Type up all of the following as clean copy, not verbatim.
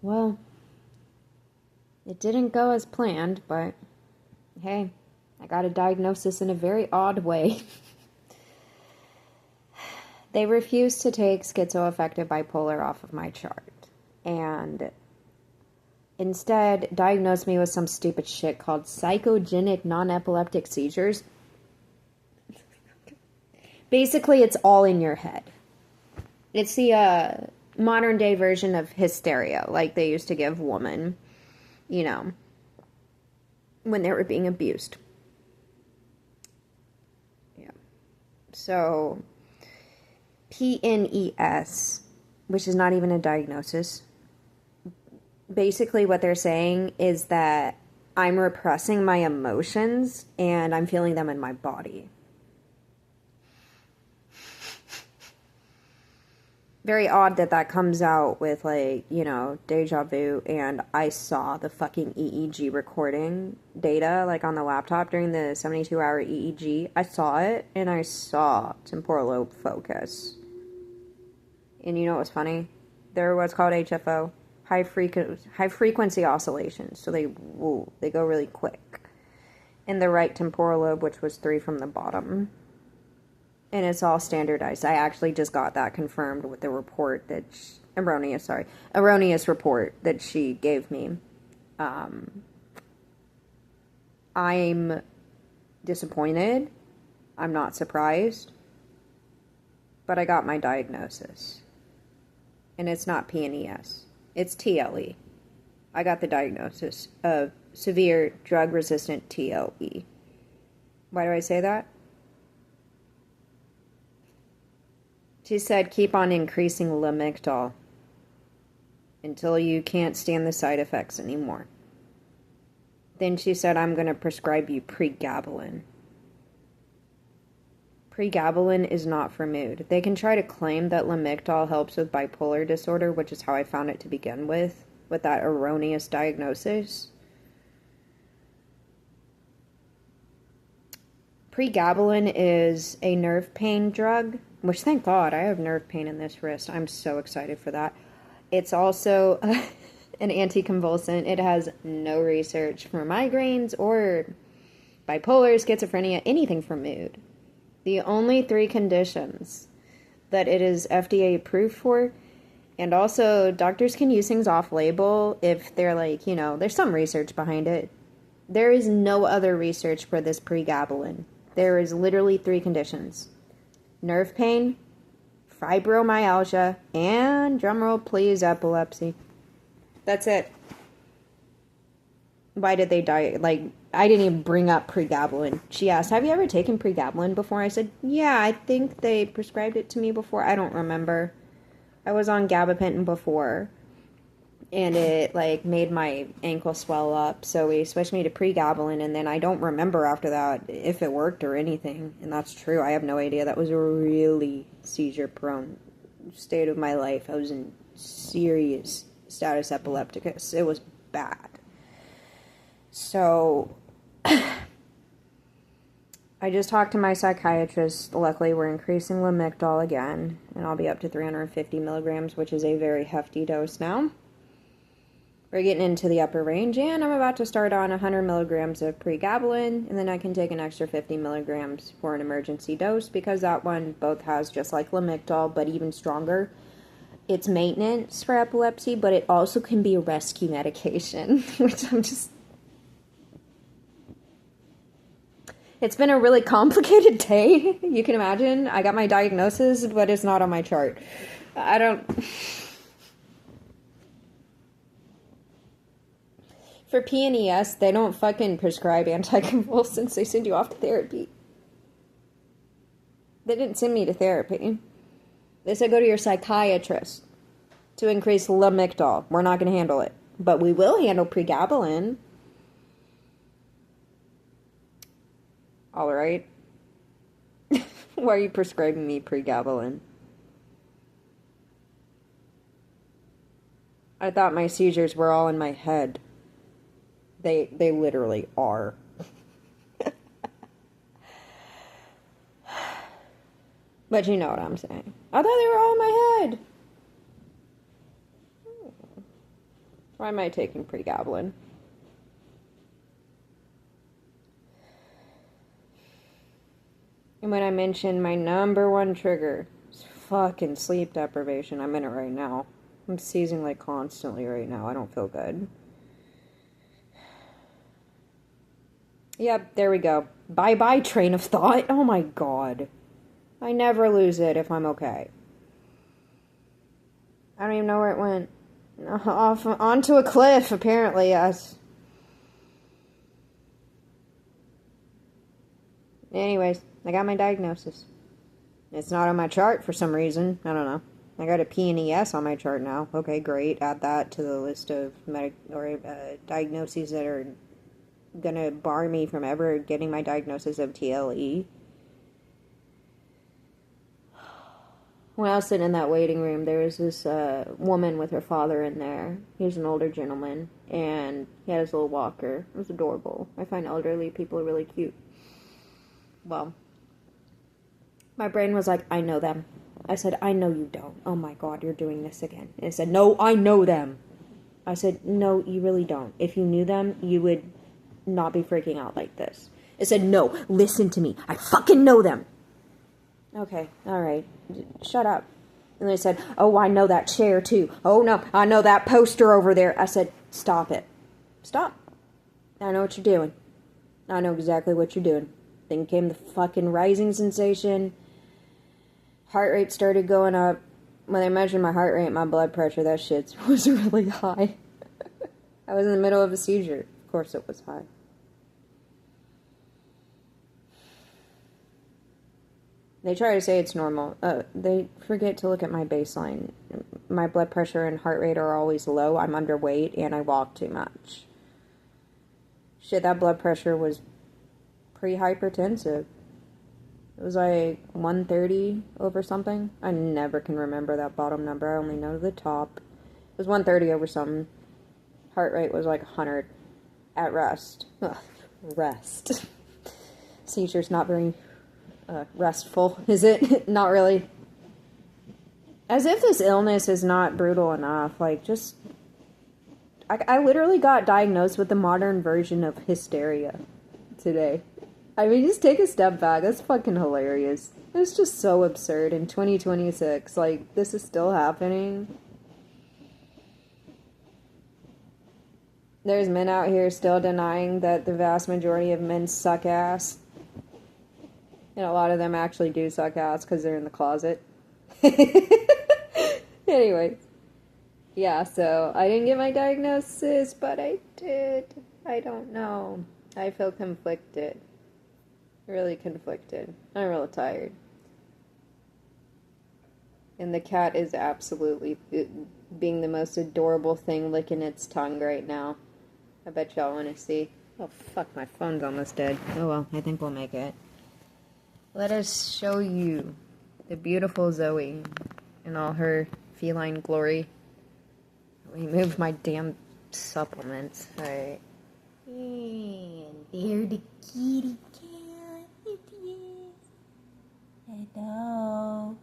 Well, it didn't go as planned, but hey, I got a diagnosis in a very odd way. They refused to take schizoaffective bipolar off of my chart, and instead diagnosed me with some stupid shit called psychogenic non-epileptic seizures. Basically, it's all in your head. It's the modern day version of hysteria, like they used to give women, you know, when they were being abused. Yeah. So, PNES, which is not even a diagnosis, basically what they're saying is that I'm repressing my emotions and I'm feeling them in my body. Very odd that that comes out with, like, you know, deja vu, and I saw the fucking EEG recording data, like, on the laptop during the 72-hour EEG. I saw it, and I saw temporal lobe focus. And you know what's funny? They're what's called HFO, high frequency oscillations, so they go really quick. In the right temporal lobe, which was 3 from the bottom. And it's all standardized. I actually just got that confirmed with the report that erroneous report that she gave me. I'm disappointed. I'm not surprised. But I got my diagnosis. And it's not PNES. It's TLE. I got the diagnosis of severe drug-resistant TLE. Why do I say that? She said, keep on increasing Lamictal until you can't stand the side effects anymore. Then she said, I'm going to prescribe you pregabalin. Pregabalin is not for mood. They can try to claim that Lamictal helps with bipolar disorder, which is how I found it to begin with that erroneous diagnosis. Pregabalin is a nerve pain drug, which, thank God, I have nerve pain in this wrist. I'm so excited for that. It's also an anticonvulsant. It has no research for migraines or bipolar, schizophrenia, anything for mood. The only 3 conditions that it is FDA approved for, and also doctors can use things off-label if they're like, you know, there's some research behind it. There is no other research for this pregabalin. There is literally 3 conditions. Nerve pain, fibromyalgia, and, drumroll please, epilepsy. That's it. Why did they die? Like, I didn't even bring up pregabalin. She asked, have you ever taken pregabalin before? I said, yeah, I think they prescribed it to me before. I don't remember. I was on gabapentin before, and it, like, made my ankle swell up, so we switched me to pregabalin, and then I don't remember after that if it worked or anything, and that's true. I have no idea. That was a really seizure-prone state of my life. I was in serious status epilepticus. It was bad. So, I just talked to my psychiatrist. Luckily, we're increasing Lamictal again, and I'll be up to 350 milligrams, which is a very hefty dose now. We're getting into the upper range, and I'm about to start on 100 milligrams of pregabalin, and then I can take an extra 50 milligrams for an emergency dose, because that one both has, just like Lamictal, but even stronger. It's maintenance for epilepsy, but it also can be a rescue medication, which I'm just... It's been a really complicated day, you can imagine. I got my diagnosis, but it's not on my chart. I don't... For PNES, they don't fucking prescribe anticonvulsants. They send you off to therapy. They didn't send me to therapy. They said go to your psychiatrist to increase Lamictal. We're not going to handle it. But we will handle pregabalin. All right. Why are you prescribing me pregabalin? I thought my seizures were all in my head. They literally are. But you know what I'm saying. I thought they were all in my head. Why am I taking pregabalin? And when I mentioned my number one trigger is fucking sleep deprivation, I'm in it right now. I'm seizing like constantly right now. I don't feel good. Yep, there we go. Bye-bye train of thought. Oh my god. I never lose it if I'm okay. I don't even know where it went. Off onto a cliff, apparently, yes. Anyways, I got my diagnosis. It's not on my chart for some reason. I don't know. I got a PNES on my chart now. Okay, great. Add that to the list of diagnoses that are gonna bar me from ever getting my diagnosis of TLE. When I was sitting in that waiting room, there was this woman with her father in there. He was an older gentleman, and he had his little walker. It was adorable. I find elderly people really cute. Well, my brain was like, I know them. I said, I know you don't. Oh my god, you're doing this again. And it said, no, I know them. I said, no, you really don't. If you knew them, you would not be freaking out like this. It said, no, listen to me. I fucking know them. Okay, alright. Shut up. And they said, oh, I know that chair too. Oh no, I know that poster over there. I said, stop it. Stop. I know what you're doing. I know exactly what you're doing. Then came the fucking rising sensation. Heart rate started going up. When they measured my heart rate, my blood pressure, that shit was really high. I was in the middle of a seizure. Of course it was high. They try to say it's normal. They forget to look at my baseline. My blood pressure and heart rate are always low. I'm underweight and I walk too much. Shit, that blood pressure was pre-hypertensive. It was like 130 over something. I never can remember that bottom number. I only know the top. It was 130 over something. Heart rate was like 100 at rest. Ugh, rest. Seizure's not very restful, is it? Not really. As if this illness is not brutal enough. Like, just... I literally got diagnosed with the modern version of hysteria today. I mean, just take a step back. That's fucking hilarious. It's just so absurd in 2026. Like, this is still happening. There's men out here still denying that the vast majority of men suck ass. And a lot of them actually do suck ass because they're in the closet. Anyway. Yeah, so I didn't get my diagnosis, but I did. I don't know. I feel conflicted. Really conflicted. I'm real tired. And the cat is absolutely being the most adorable thing licking its tongue right now. I bet y'all want to see. Oh, fuck, my phone's almost dead. Oh well, I think we'll make it. Let us show you the beautiful Zoe in all her feline glory. Remove my damn supplements. Alright. And there the kitty cat. It is. Hello.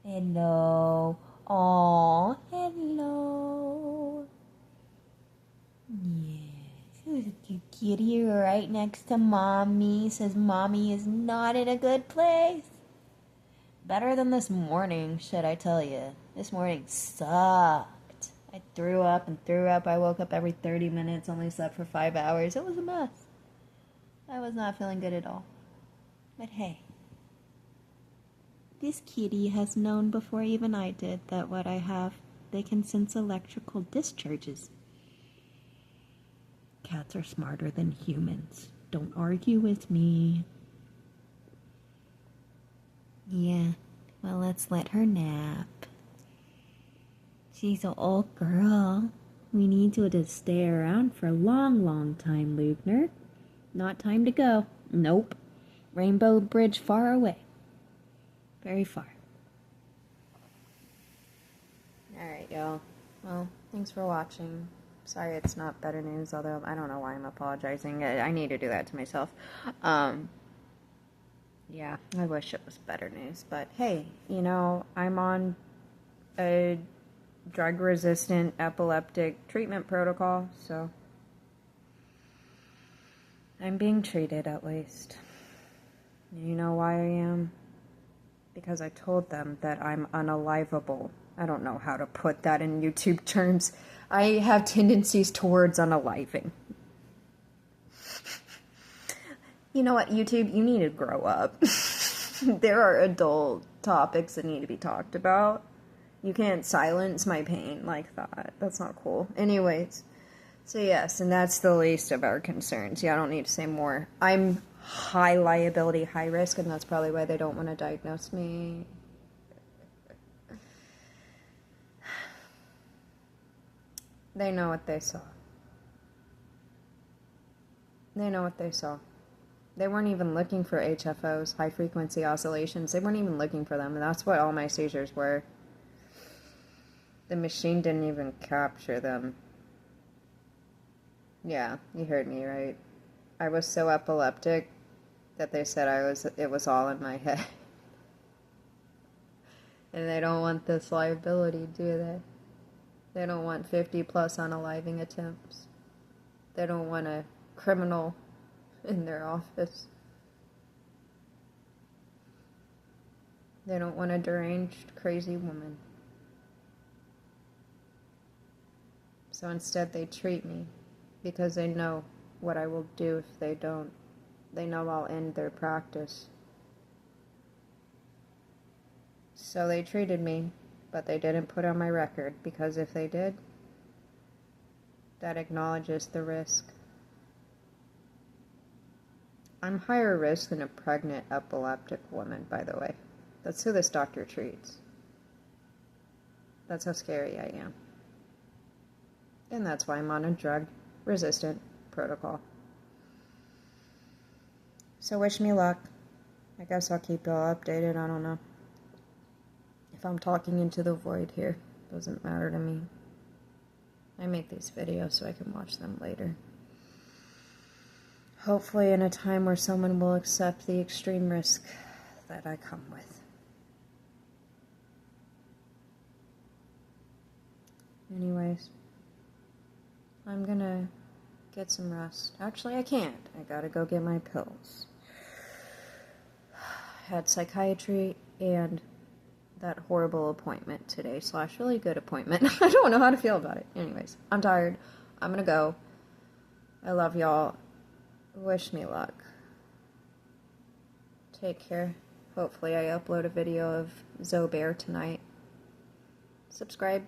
Hello. Aw, hello. Yes, who's a cute kitty right next to mommy? Says mommy is not in a good place. Better than this morning, should I tell you. This morning sucked. I threw up and threw up. I woke up every 30 minutes, only slept for 5 hours. It was a mess. I was not feeling good at all. But hey, this kitty has known before even I did that what I have, they can sense electrical discharges. Cats are smarter than humans. Don't argue with me. Yeah, well, let's let her nap. She's an old girl. We need to just stay around for a long, long time, Lugner. Not time to go. Nope. Rainbow Bridge far away. Very far. Alright, y'all. Well, thanks for watching. Sorry it's not better news, although I don't know why I'm apologizing. I need to do that to myself. Yeah, I wish it was better news. But hey, you know, I'm on a drug-resistant epileptic treatment protocol, so I'm being treated at least. You know why I am? Because I told them that I'm unalivable. I don't know how to put that in YouTube terms. I have tendencies towards unaliving. You know what, YouTube? You need to grow up. There are adult topics that need to be talked about. You can't silence my pain like that. That's not cool. Anyways, so yes, and that's the least of our concerns. Yeah, I don't need to say more. I'm high liability, high risk, and that's probably why they don't want to diagnose me. They know what they saw. They know what they saw. They weren't even looking for HFOs, high frequency oscillations. They weren't even looking for them, and that's what all my seizures were. The machine didn't even capture them. Yeah, you heard me right. I was so epileptic that they said it was all in my head. And they don't want this liability, do they? They don't want 50 plus unaliving attempts. They don't want a criminal in their office. They don't want a deranged, crazy woman. So instead they treat me because they know what I will do if they don't. They know I'll end their practice. So they treated me, but they didn't put on my record, because if they did, that acknowledges the risk. I'm higher risk than a pregnant epileptic woman, by the way. That's who this doctor treats. That's how scary I am. And that's why I'm on a drug-resistant protocol. So wish me luck. I guess I'll keep y'all updated. I don't know. If I'm talking into the void here, doesn't matter to me. I make these videos so I can watch them later. Hopefully in a time where someone will accept the extreme risk that I come with. Anyways, I'm gonna get some rest. Actually, I can't. I gotta go get my pills. Had psychiatry and that horrible appointment today, / really good appointment. I don't know how to feel about it. Anyways, I'm tired. I'm gonna go. I love y'all. Wish me luck. Take care. Hopefully I upload a video of Zoe Bear tonight. Subscribe.